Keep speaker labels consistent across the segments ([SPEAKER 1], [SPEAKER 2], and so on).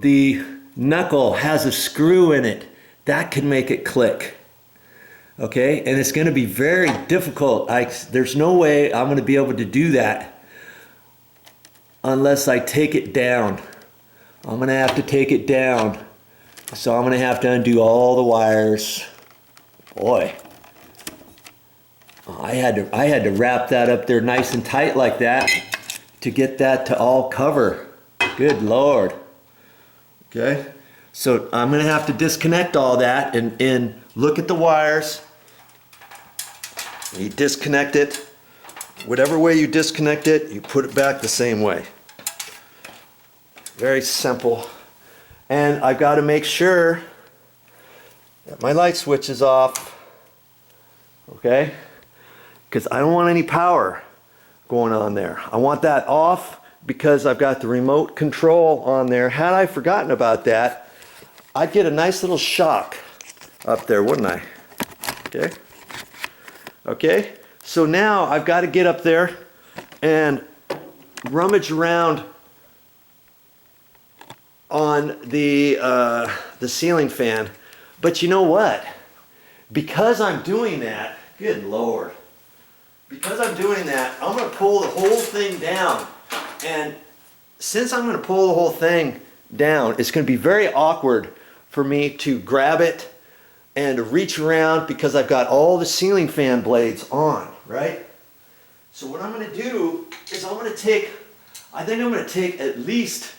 [SPEAKER 1] the knuckle has a screw in it, that can make it click. Okay, and it's going to be very difficult. There's no way I'm going to be able to do that unless I take it down. I'm going to have to take it down. So I'm going to have to undo all the wires. Boy, I had to wrap that up there nice and tight like that to get that to all cover. Good Lord. Okay, so I'm going to have to disconnect all that and look at the wires. You disconnect it. Whatever way you disconnect it, you put it back the same way. Very simple. And I've got to make sure that my light switch is off. Okay? Because I don't want any power going on there. I want that off because I've got the remote control on there. Had I forgotten about that, I'd get a nice little shock up there, wouldn't I? Okay? Okay? So now I've got to get up there and rummage around on the ceiling fan. But you know what? Because I'm doing that, good Lord. Because I'm doing that, I'm going to pull the whole thing down. And since I'm going to pull the whole thing down, it's going to be very awkward for me to grab it and to reach around because I've got all the ceiling fan blades on, right? So what I'm going to do is I think I'm going to take at least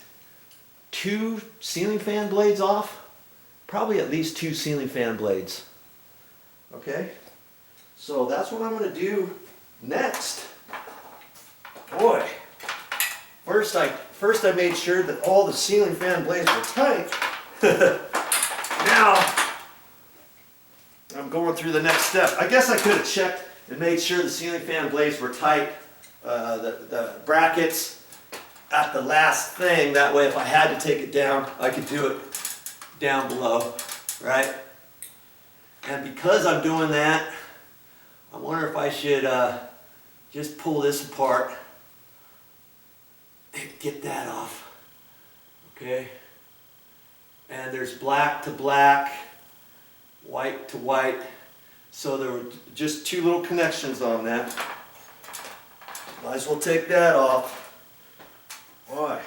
[SPEAKER 1] 2 ceiling fan blades off. Probably at least 2 ceiling fan blades. Okay? So that's what I'm going to do next. Boy. First I made sure that all the ceiling fan blades were tight. Now I'm going through the next step. I guess I could have checked and made sure the ceiling fan blades were tight. The brackets at the last thing. That way if I had to take it down, I could do it down below, right? And because I'm doing that, I wonder if I should just pull this apart and get that off. Okay? And there's black to black, white to white. So there were just 2 little connections on that. Might as well take that off. Boy,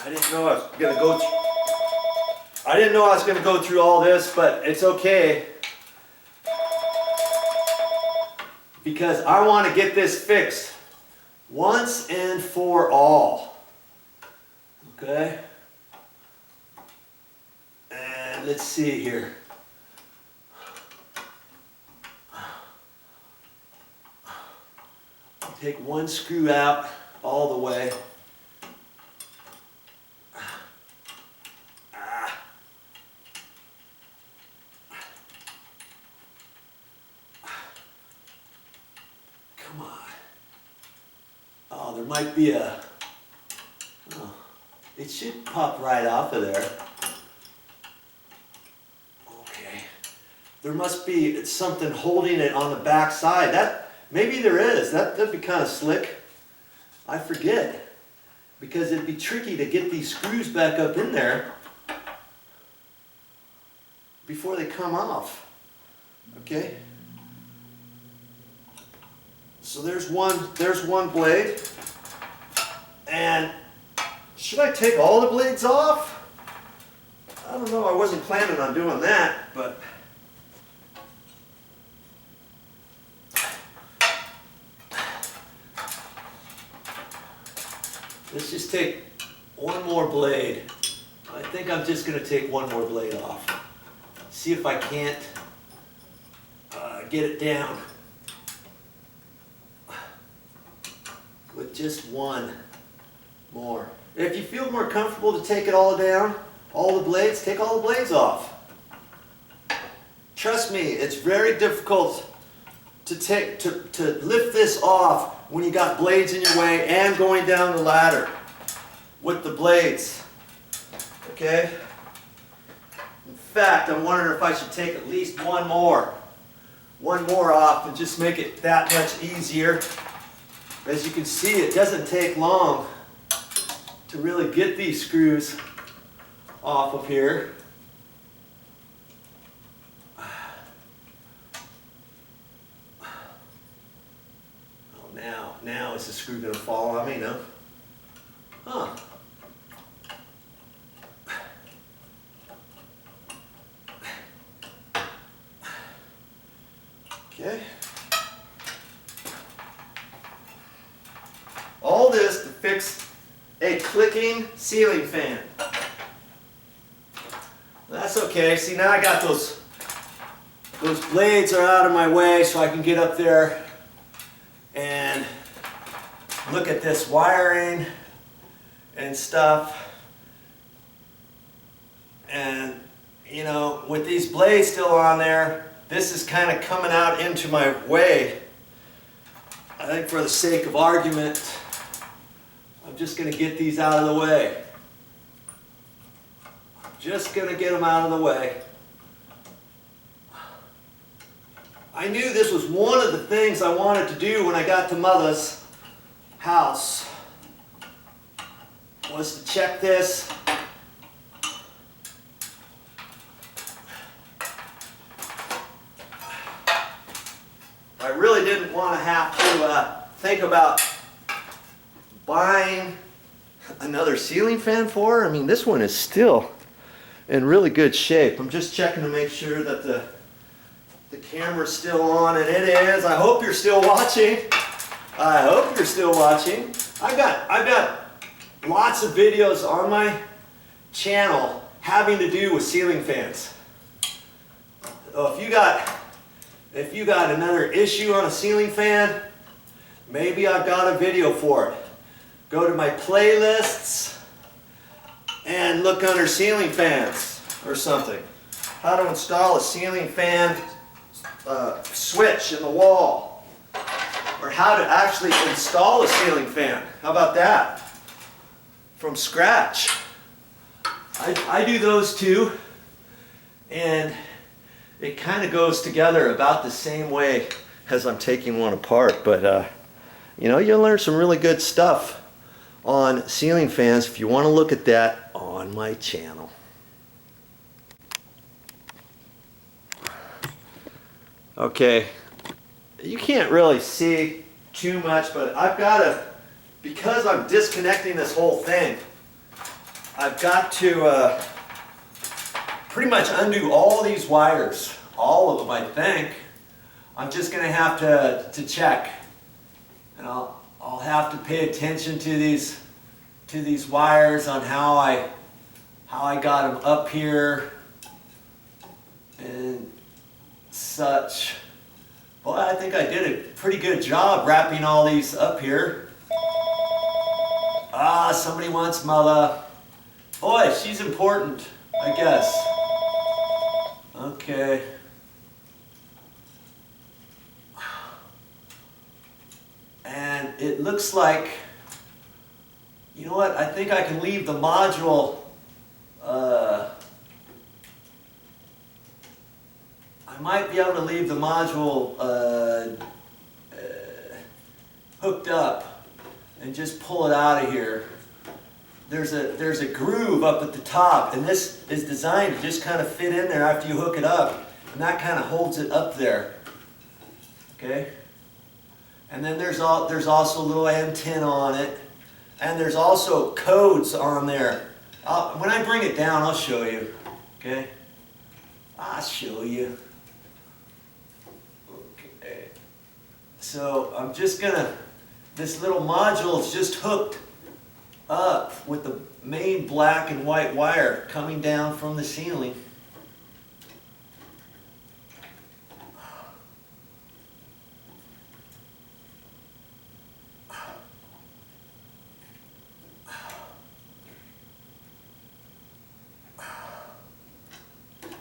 [SPEAKER 1] I didn't know I was going to go through all this, but it's okay. Because I want to get this fixed once and for all. Okay? And let's see here. I'll take one screw out all the way. Come on. Oh, there might be a... Oh, it should pop right off of there. Okay. There must be something holding it on the back side. Maybe there is. That'd be kind of slick. I forget. Because it'd be tricky to get these screws back up in there before they come off. Okay? So there's one blade. And should I take all the blades off? I don't know. I wasn't planning on doing that, but let's just take one more blade. I think I'm just going to take one more blade off. See if I can't get it down with just one more. If you feel more comfortable to take it all down, all the blades, take all the blades off. Trust me, it's very difficult to lift this off when you got blades in your way and going down the ladder with the blades. Okay? In fact, I'm wondering if I should take at least one more off and just make it that much easier. As you can see, it doesn't take long to really get these screws off of here. Oh, now is the screw going to fall on me? No? Huh. Okay. All this to fix a clicking ceiling fan. That's okay. See, now I got those blades are out of my way so I can get up there and look at this wiring and stuff. And, you know, with these blades still on there, this is kind of coming out into my way. I think for the sake of argument, I'm just going to get these out of the way. Just going to get them out of the way. I knew this was one of the things I wanted to do when I got to Mother's house, was to check this. I really didn't want to have to think about buying another ceiling fan for her. I mean, this one is still in really good shape. I'm just checking to make sure that the camera's still on, and it is. I hope you're still watching. I hope you're still watching. I've got lots of videos on my channel having to do with ceiling fans. So if you got another issue on a ceiling fan, maybe I've got a video for it. Go to my playlists and look under ceiling fans or something. How to install a ceiling fan switch in the wall, or how to actually install a ceiling fan. How about that? From scratch. I do those too, and it kind of goes together about the same way as I'm taking one apart. But you know, you'll learn some really good stuff on ceiling fans if you want to look at that on my channel. Okay, you can't really see too much, but I've got to, because I'm disconnecting this whole thing, I've got to pretty much undo all these wires, all of them, I think. I'm just going to have to check, and I'll have to pay attention to these wires on how I got them up here and such. Well, I think I did a pretty good job wrapping all these up here. Ah, somebody wants Mother. Boy, she's important, I guess. Okay. And it looks like, you know what, I think I can leave the module I might be able to leave the module hooked up and just pull it out of here. There's a groove up at the top, and this is designed to just kind of fit in there after you hook it up, and that kind of holds it up there. Okay? And then there's also a little antenna on it, and there's also codes on there. When I bring it down, I'll show you. Okay? I'll show you. Okay. So I'm just gonna, this little module is just hooked up with the main black and white wire coming down from the ceiling.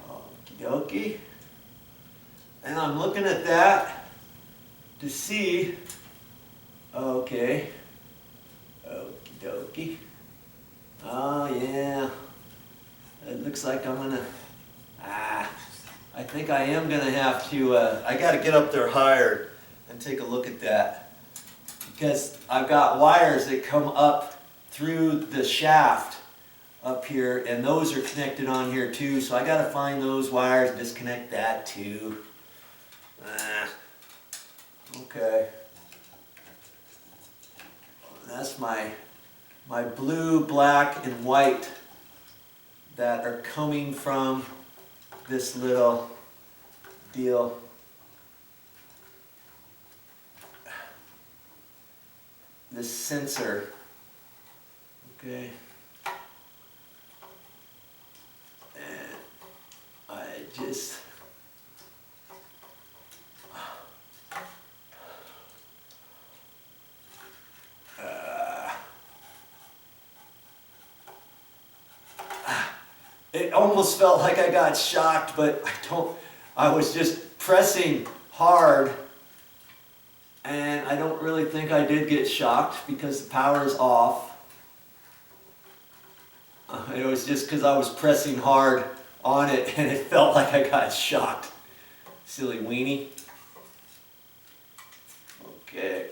[SPEAKER 1] Okie dokie. And I'm looking at that to see, okay, okie dokie. Oh yeah, it looks like I'm gonna, I think I am gonna have to, I gotta get up there higher and take a look at that, because I've got wires that come up through the shaft up here, and those are connected on here too, so I gotta find those wires and disconnect that too. Okay. That's my blue, black, and white that are coming from this little deal. This sensor. Okay. And I just it almost felt like I got shocked, but I was just pressing hard, and I don't really think I did get shocked because the power is off. It was just because I was pressing hard on it and it felt like I got shocked. Silly weenie. Okay.